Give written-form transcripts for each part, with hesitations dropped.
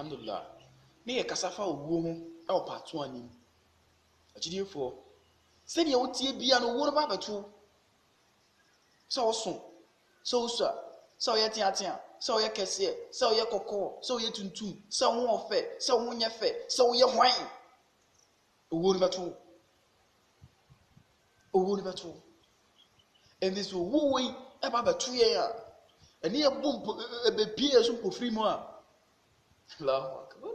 Alhamdulillah. Me ye kasafa owo ho e o pato anim. Agidefo. Se de wotie bia no wo no ba beto. So oso. So usa. So ye tiatia. So ye kese. So ye kokko. So ye tuntum. So ho ofe. So ho nyefe. So ye hwan. Owo no beto. Owo no beto. And this owo we e ba beto ye a. Eni e bom e be pie so pofiri mu a. Allahu akbar.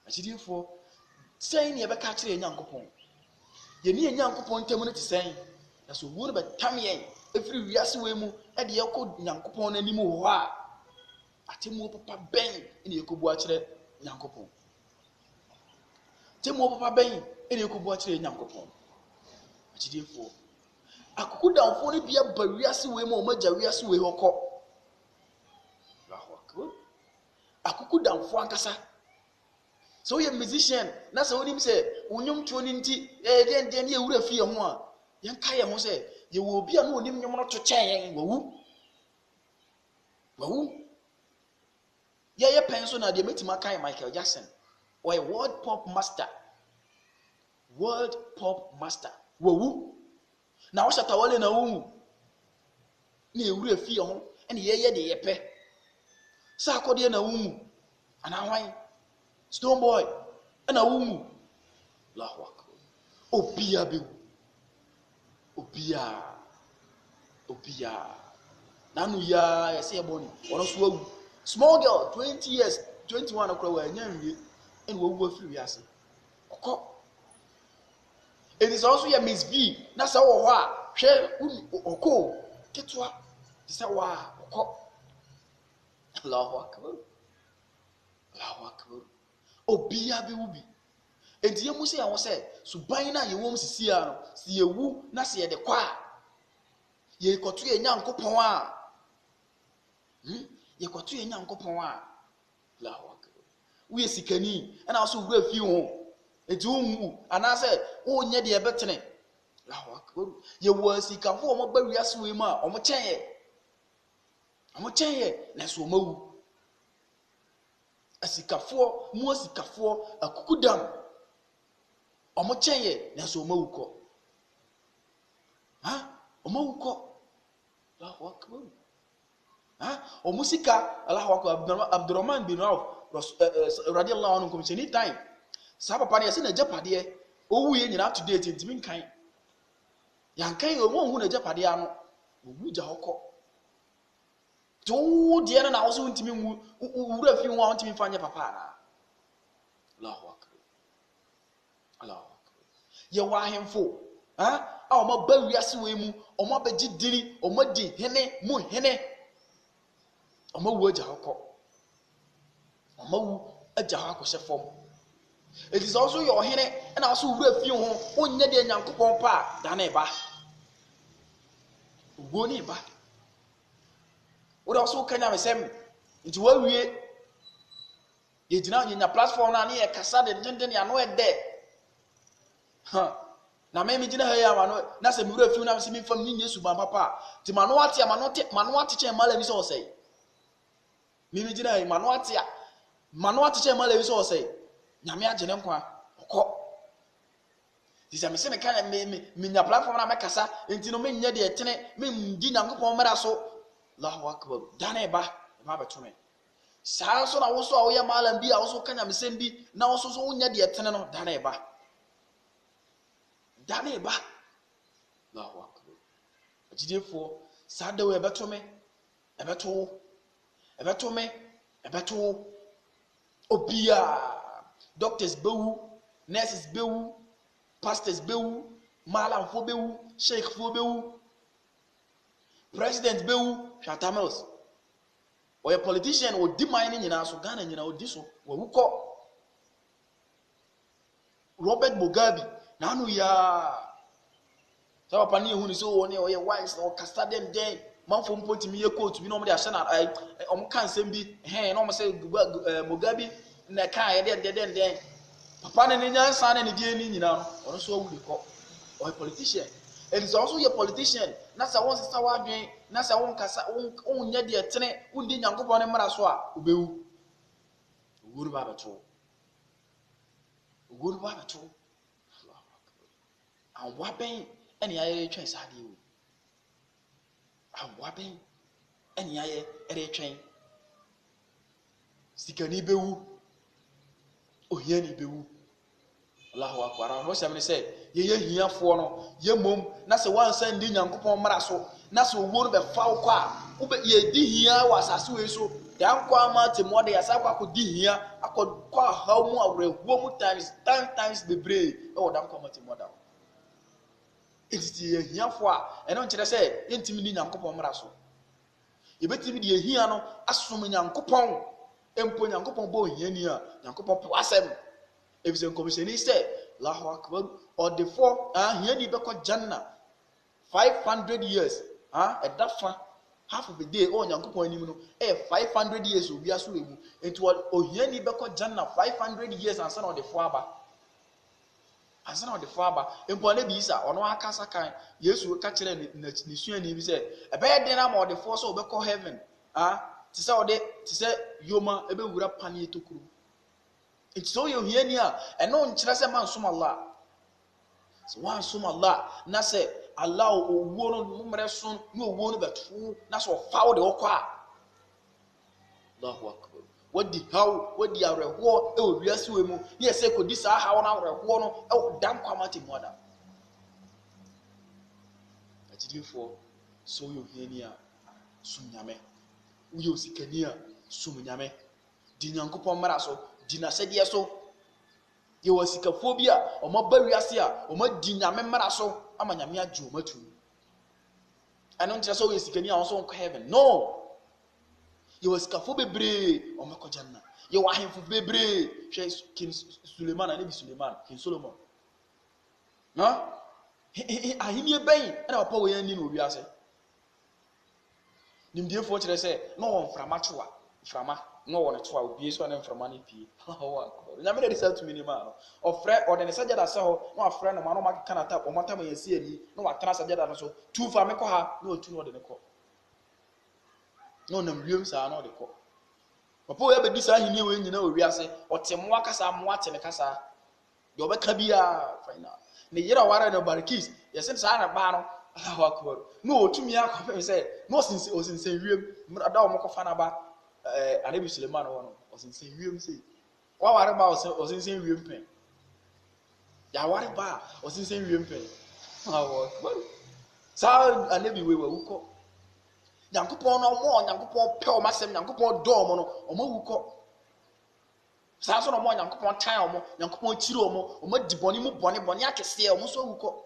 Agidefo. Sɛn ne yɛbɛka kyerɛ Nyankopɔn yɛne Nyankopɔn ntam no te sɛn na so wo no bɛtam yɛn ɛfiri wiase wei mu ɛde yɛkɔ Nyankopɔn n'anim hɔ a atemmuo papa bɛn ne yɛkɔbu akyerɛ Nyankopɔn atemmuo papa bɛn ne yɛkɔbu akyerɛ Nyankopɔn agyidiefoɔ akokodamfoɔ no bia ba wiase wei mu a ɔmagya wiase wei hɔ kɔ akokodamfoɔ ankasa. So you're a musician, that's what him say. When you turn then you would fear one. Young Kaya who say, you will be a no name to change. Woo. Yeah, pension at the Metimakai Michael Jackson or a world pop master. World pop master. Woo. Now, what's at all in a womb? Near would fear home and yeah, the epe. Sarkody in a womb. And I Stone boy, and a woman. Allahu Akbar. Obia be. Obia. Nanu ya, I say a bonny. One of small girl, 20 years, 21 o'clock, and we were free. It is also a Miss B. That's our share Oko. Get what? This is our Allahu Akbar. Allahu Akbar. Obia be ubi. Enti ye mu se awon se suban na ye wom sisi a no se ye wu na se ye de kwa ye koto ye Nyankopon a ye koto ye Nyankopon a Allahu akbar wo ye sikani na so wura fi ho enti wo ana se wo nye de ebetene Allahu akbar ye wo sikafo o mo ba wiase we mu a o mo chen ye na so mawu asikafoɔ mu asikafoɔ akukudam ɔmo kyɛnyɛ na so ɔmo awukɔ ɔmo awukɔ Allahu akbar ɔmo sika Allahu akbar Abdurrahman bin Auf radiyallahu anhu komishani time saa papa ne yɛsɛ na gyapadeɛ owu yɛ nyina to date ntimi nkan yankan ɔmo hu na gyapadeɛ ano owu gya hɔkɔ to de na wo so ntimi wura fi ho a ntimi fa nya papa na Allahu akbar ye wa hemfo a o ma ba wiase we mu o ma ba gidiri o ma di hene mu hene o ma wu agya hokɔ o ma wu agya hokɔ hyefom it is also your hene na also wura fi ho onnya de Nyankopɔn pa da na eba ugo ni eba what also can I say? It's where we ye gina nya platform na ye kasa de ndende ya no e de na me gina ha ya ma no na se mi wura fi na se mi fam ni Yesu ba papa ti ma no ate che mala bi so say mi gina ha ma no ate che mala bi so say nyame agene nkwa okɔ ti se me se me kan me nya platform na me kasa enti no me nya de etene me ndi Nyankopɔn mara so Allahu akbar dane ba betome saa so na wo so a wo ye malam bi a wo so kanya mesem bi na wo so wonya de etene no dane ba Allahu akbar agidefo saa da we betome obia doctors bewu nurses bewu pastors bewu malam fo bewu sheikh fo bewu president bewu Shatamels or a politician or demanding in us Ghana in our diso who call Robert Mugabe nanu ya so pani who is so one or your wives or custodian day man from point me a quote we normally ashana I can't send be hey no say Mugabe na kai then papa na nya san na die ni nyina no so wu call or a politician. It is also a politician. Nasa won sister wadwen, nasa won kasa won nya de etene, won di Nyankopɔn ne mara so a obewu. Oguru ba beto. Oguru ba beto. Awa ben ene aye twen sade o. Awa ben ene aye ere twen. Sikani bewu. Ohiani bewu. Allahu akbar. Ho sha me say ye hiafo no ye mom na se wansa ndi Nyankopɔn mara so na se owo no be fa wo kwa wo be ye di hia wa asase we so dan kwa ma te mo de yasa kwa ko di hia akwa ha mu awrehuo mu times 10 times the brain e wo dan kwa ma te mo da ye hiafo a eno nkire say yentimi ndi Nyankopɔn mara so ye betimi di hia no asom Nyankopɔn empo Nyankopɔn bo hia ni a Nyankopɔn pe wasem ebise nkomisheni say Allahu akbar or the four here ni beko janna 500 years edafa half of a day Nyankopɔn anim no 500 years obi aso emu enti o here ni beko janna 500 years ansa na the four aba ansa na the four aba empo na bi isa ono akasa kan Yesu ka kire ni suani bi say ebe de na ma the four so beko heaven ti say yoma ebe wura pani etokuru. It's so you hear near and no nkyerese man sum Allah. So one sum Allah na say Allah owo no numre son no owo no beto na so fawo de okwa. Allahu akbar. What the how what the areho e owiase we mu na say ko di sa how na areho no e dan kwamati moda. Ajidifo so you hear near sum nyame. Uyo sikania sum nyame. Di Nyankopɔn mara so dina sɛdeɛ so ye wasikaphobia ɔmaba wiase a ɔmadi nyame mmara so ama nyame agye ɔmatu ɛno nkyerɛ sɛ ɔyɛ sikani a ɔnso nkɔ heaven no ye wasikafo bebree ɔmɛkɔ janna ye wahemfo bebree hwɛ king Suleiman anabi Suleiman king Solomon ahenie bɛn ɛna papa wɔ yɛn ni no wiase nimdiefo kyerɛ sɛ na wɔn mframa kyewa mframa no one to obi so na mframa ne pie nyame de say to minima ofre or the sajada se ho no afre no ma no ma kana tap o mata ma yesi ani no wa tana sajada no so tu fa me ko ha no tu no de ne ko no nam wiem sa no de ko papa o ya be di sa hini we nyina o wiase o te mo akasa mo ate ne kasa de obeka bia final ne yira wara no barkis yesen sa na ba no Allahu akbar no otumi akwa say no sinsen wiem da o mo ko fa na ba anabi Suleiman no osinsen wiem sei wa ware ba osinsen wiem pen ya ware ba osinsen wiem pen sa anabi we wuko Nyankopɔn no mo Nyankopɔn pe o masem Nyankopɔn do mo no o ma wuko sa so no mo Nyankopɔn tan o mo Nyankopɔn chiri o mo di boni mu boni akese o mo so wuko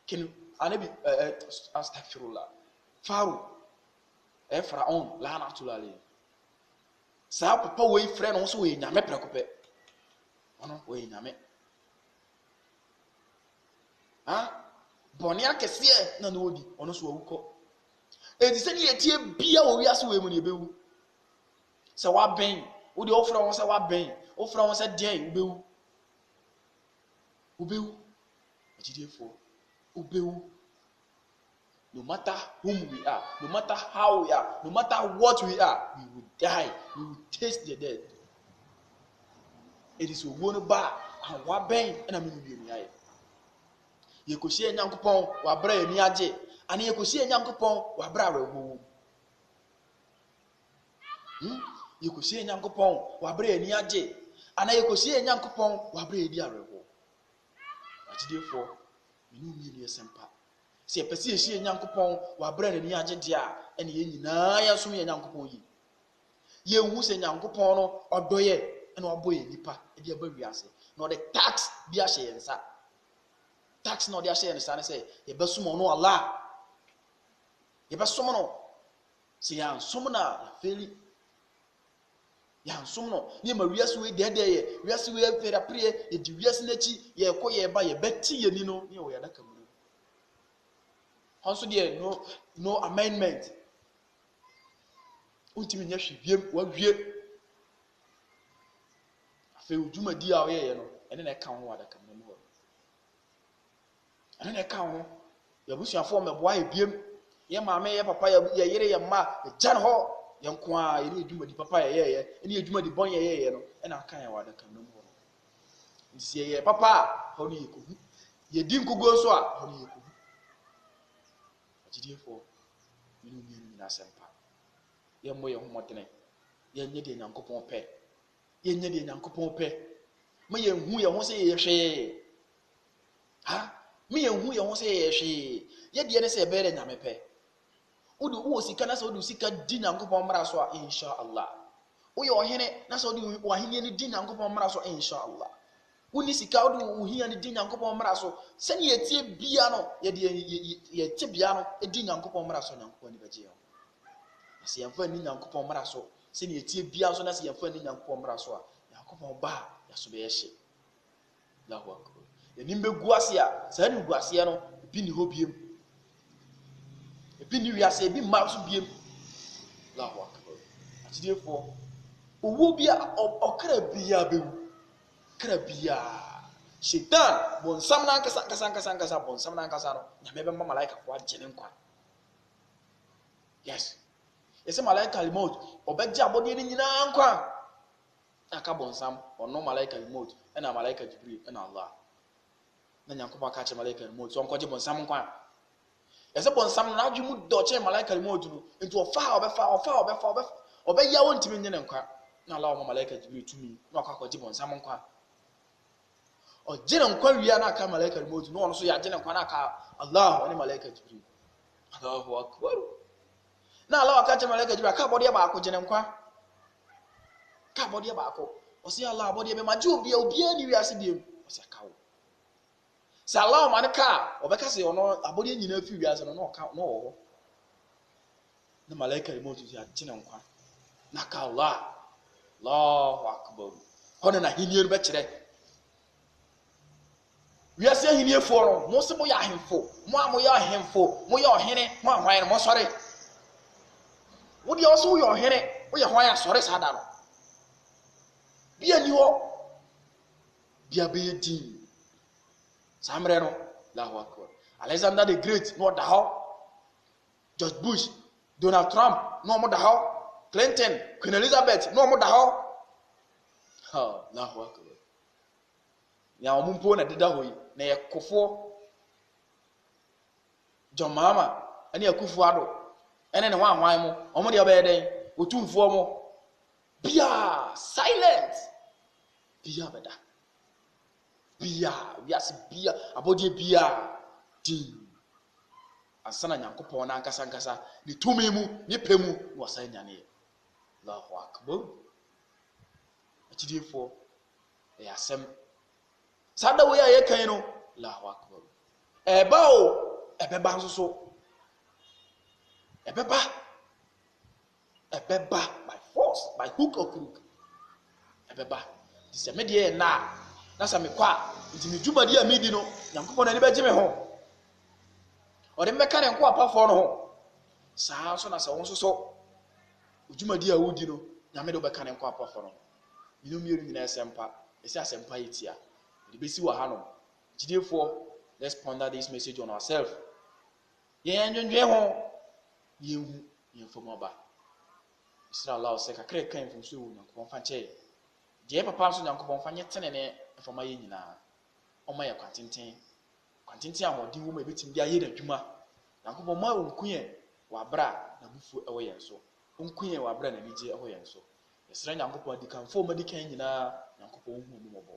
kin anabi astaghfirullah faru Faraon la natulale sa papa we frɛ no so we nyame prekope ono we nyame boni akese na no odi ono so awukɔ edi sɛ ne yetie bia wo wiase we mu ne bewu sɛ wa ben wo de ofra won sɛ wa ben ofra won sɛ den ubewu ejidefo ubewu. No matter whom we are, no matter how we are, no matter what we are, we will die. We will taste the death. It is a one bar and one bang and a million. You could see a young coupon, Wabra and Yaje, and you could see a young coupon, Wabra. You could see a young coupon, Wabra and Yaje, and you could see a young coupon, Wabra Diarabo. What therefore, you know me, Sempa. Se pesi ehie Nyankopɔn wa bra ne agye dia ene ye nyinaa ya som ye Nyankopɔn yi ye hu se Nyankopɔn no ɔdɔye ene ɔbɔ ye nipa e dia ba wiase na ɔde tax bi ahye ye nsa tax na ɔde ahye ye nsa ne se ye besom no Allah ye besom no se ya nsom na feli ya nsom no ye ma wiase we dede ye wiase we afere prie ye di wiase n'achi ye kɔ ye ba ye beti ye ni no ye wo ya daka mu also there no amendment ultimi nya hwibiem wa wie afi ujuma di a oyeye no ene na ka ho wadaka mu ho ene na ka ho ya busuafo meboa ebiem ye maame ye papa ye yere ye ma ye jan ho Yankwa yɛne adwuma di papa yɛyɛ ɛne adwuma di bɔn yɛyɛ no ɛna aka yɛ wɔ adaka no mu hɔ nti yɛyɛ papa a hɔ no yɛ kohu yɛdi nkogo nso a hɔ no yɛ kohu agyidiefo mene mmienu nyina asɛmpa yɛmmɔ yɛn ho mmɔdene yɛnyɛ deɛ Nyankopɔn pɛ yɛnyɛ deɛ Nyankopɔn pɛ ma yɛnhu yɛn ho sɛ yɛyɛ hwee me yɛnhu yɛn ho sɛ yɛyɛ hwee yɛdeɛ ne sɛ yɛbɛyɛ dɛ Nyame pɛ wode wowɔ sika na sɛ wode sika di Nyankopɔn mmara so a inshallah woyɛ ɔhene na sɛ wode w'ahenni no di Nyankopɔn mmara so inshallah woni sika wode wo hia no di Nyankopɔn mmara so sɛne yɛtie bia no yɛte bia no di Nyankopɔn mmara so Nyankopɔn ni bɛgye yɛn na sɛ yɛmfa ni Nyankopɔn mmara so sɛne yɛtie bia so na sɛ yɛmfa ni Nyankopɔn mmara so a Nyankopɔn ba a yɛso bɛyɛ hye Allahu akbar yɛnim bɛgu ase a saa ne gu aseɛ no ebi ni hɔ biem ebi ni wiase ebi mma so biem Allahu akbar agyidiefo owó bi a ɔkra bia bɛwu kra bia shaitan bonsam na nkasa bonsam na nkasa no Nyame bɛma malaika fo agye ne nkwa yes yɛsɛ malaika remote ɔbɛgye abɔdeɛ no nyinaa nkwa aka bonsam ɔno malaika remote ɛna malaika Jibril ɛna Allah na Nyankopɔn aka kyerɛ malaika remote so ɔnkɔgye bonsam nkwa yɛsɛ bonsam no n'adwe mu dɔ kyerɛ malaika remote no nti ɔbɛyɛ wɔn ntimi nye ne nkwa na Allah ɔma malaika Jibril tumi na ɔkɔ akɔgye bonsam nkwa ɔgye ne nkwa wia na aka malaika remote no ɔno so yɛ agye ne nkwa na aka Allah ɔne malaika Jibril Allahu akbar na Allah aka kyerɛ malaika Jibril aka bɔdeɛ baako gye ne nkwa ka bɔdeɛ baako ɔsɛ Allah bɔdeɛ bɛ magye obia ni wiase biem ɔsɛ ka wo sɛ Allah ɔma ne ka ɔbɛka sɛ ɔno abɔdeɛ nyinaa fi wiase no na ɔka na ɔwɔ na malaika remote so yɛ agye ne nkwa na ka Allah Allahu akbar hɔ na hinier bɛkyerɛ wiase ahiniefo no mo se mo yɛ ahemfo mo a mo yɛ ahemfo mo yɛ ɔhene mo ahwan mo sɔre wo deɛ ɔso yɛ ɔhene wo yɛ hwan asɔre saa da no bia ni hɔ bia bɛyɛ din saa mmerɛ no Allahu akbar Alexander the Great no ɔda hɔ George Bush Donald Trump no ɔmo da hɔ Clinton Queen Elizabeth no ɔmo da hɔ Allahu akbar ya ɔmo mpo na deda hɔ yi na yɛ kofoɔ John Mahama ɛne Akufo-Addo ɛne ne hwan mo ɔmo deɛ ɔbɛyɛ dɛn otumfoɔ mo bia silent bia bɛda bia wiase bia abɔdeɛ bia din asana Nyankopɔn na nkasa ne tumi mu ne pɛ mu na wasan nyane Allahu akbar agyidiefo ɛyɛ asɛm sada wo ya yɛkan no Allahu akbar ɛba o ɛbɛba nso so ɛbɛba by force by hook or crook ɛbɛba sɛ me deɛ na sɛ mekɔ a nti me dwumadi a medi no Nyankopɔn na ne bɛgye me ho ɔde mmɛka ne nko apafoɔ no ho saa so na sɛ wo nso so dwumadi a wodi no Nyame de wobɛka ne nko apafoɔ no ho mmienu nyinaa asɛmpa ɛsɛ asɛmpa yɛtia de bɛsi wɔ ha no gyidefoɔ let's ponder this message on ourselves yɛn ndwendwe ho yɛnhu yɛmfam aba Isra Allah sɛ kakra kan mfom so wɔ Nyankopɔn fa nkyɛ deɛ papa nso Nyankopɔn fa nyɛ tenene mfama yɛ nyinaa ɔma yɛ kwantenten ahoɔden wɔ ma ɛbɛtumi de ayɛ n'adwuma Nyankopɔn ma ɔnku yɛn wabra na bufu ɛwɔ yɛn so ɔnku yɛn wabra na anigye ɛwɔ yɛn so yɛsrɛ Nyankopɔn adikanfo ma di kan nyinaa Nyankopɔn hu mu mmɔbɔ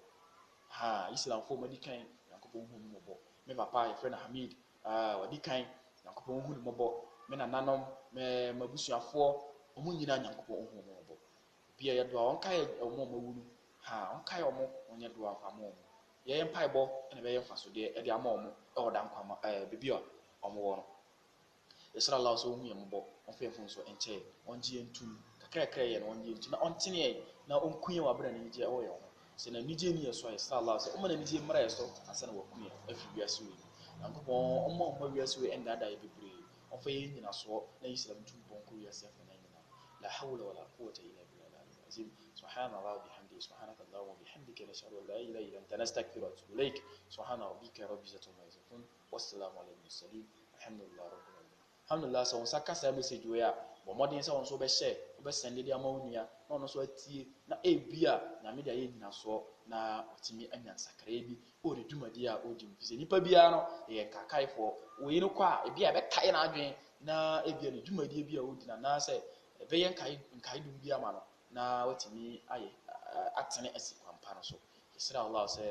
Islamfo ma di kan Nyankopɔn hu mu mmɔbɔ me papa yɛfrɛ na Hamid wadi kan Nyankopɔn hu mu mmɔbɔ me nananom me mabusuafoɔ ɔmo nyinaa Nyankopɔn hu mu mmɔbɔ bia yɛ do a ɔnkae ɔmo ɔmo wunu ɔnkae ɔmo ɔnyɛ do a fa mo ɔmo yɛyɛ mpaebɔ ɛna bɛyɛ mfasodeɛ ɛde ama ɔmo ɛwɔ da nkwama bibi a ɔmo wɔ no yɛsrɛ Allah so ɔhu yɛ mmɔbɔ ɔmfa yɛn fo so ɛnkyɛ ɔngye yɛn ntum kakrakra yɛ no ɔngye yɛn ntum na ɔntene yɛn na ɔnku yɛn wabra na anigye ɛwɔ yɛn ho sɛ na anigye ni yɛ so a yɛsrɛ Allah sɛ ɔma na anigye mmara yɛ so ansa na waku yɛn afi wiase wei Nyankopɔn ɔma wiase wei ɛndaadaa yɛ bebree ɔmfa yɛn nyinasoɔ na Islam ntum bɔnkɔ wiase afa na nyina la hawla wala quwwata illa billah al-azim subhanallah wa bihamdihi subhanakallahumma wa bihamdika nashhadu an la ilaha illa anta nastaghfiruka wa atubu ilaik subhana rabbika rabbil izzati amma yasifun wassalamu ala al-mursalin alhamdulillahi rabbil alamin alhamdulillah sɛ wɔn nsa kasa message wei a bɔ mmɔden sɛ wɔn nso bɛhyɛ wobɛsɛnde de ama wo nua na ɔno nso atie na ebia nyame de ayɛ nyinasoɔ na ɔtumi anya nsakraa bi ɔde dwumadi a ɔdi mu sɛ nipa biara no yɛ nkakaefoɔ wei no kɔ a ebia ɛbɛkae n'adwene na ebia ne dwumadie bi a ɔdi na anaasɛ ɛbɛyɛ nkaedum bi ama no na watumi ayɛ atene asi kwampa no so yɛsrɛ Allah sɛ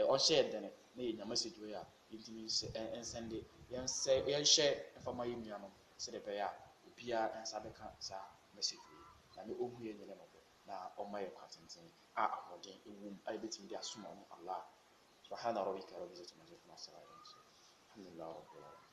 ɔnhyɛ yɛ dene na yɛ nyama sɛ dwoe a yɛntumi nsɛnde yɛnhyɛ mfama yɛ nuanom sɛdeɛ ɛbɛyɛ a obiara nsa bɛka saa message wei na me ɔhu yɛ nyɛ no na ɔmma yɛ kwatenten a ahoɔden ɛwɔ mu a yɛbɛtumi de asoma no Allah subhana rabbika rabbil izzati amma yasifun wa salamun alhamdulillahi rabbil alamin